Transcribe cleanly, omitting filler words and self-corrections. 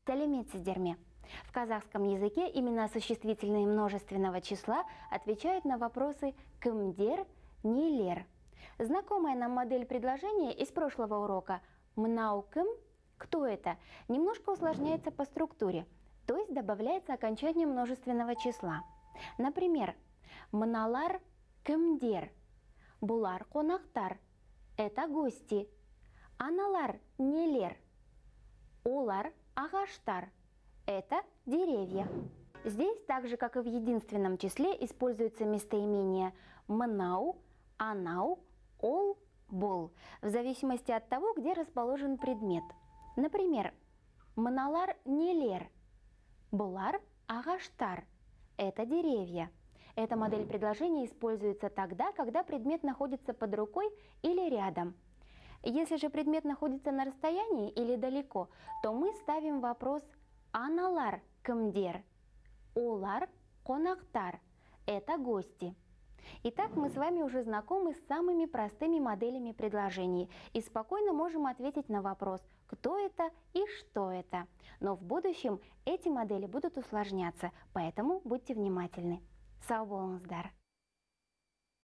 Сәлеметсіздер. В казахском языке именно существительные множественного числа отвечают на вопросы кімдер, нелер. Знакомая нам модель предложения из прошлого урока «мынау кім?» «Кто это?» немножко усложняется по структуре, то есть добавляется окончание множественного числа. Например, «мыналар кімдер?» «Булар қонақтар» – это гости. «Аналар нелер?» «Олар ағаштар» – это деревья. Здесь, так же как и в единственном числе, используются местоимения «мынау», «анау», «ол», «бол» в зависимости от того, где расположен предмет. Например, «мыналар нелер», «булар ағаштар» – это деревья. Эта модель предложения используется тогда, когда предмет находится под рукой или рядом. Если же предмет находится на расстоянии или далеко, то мы ставим вопрос «аналар кімдер?» «Олар қонақтар» – это гости. Итак, мы с вами уже знакомы с самыми простыми моделями предложений и спокойно можем ответить на вопрос «кто это» и «что это?». Но в будущем эти модели будут усложняться, поэтому будьте внимательны. Сау болыңыздар!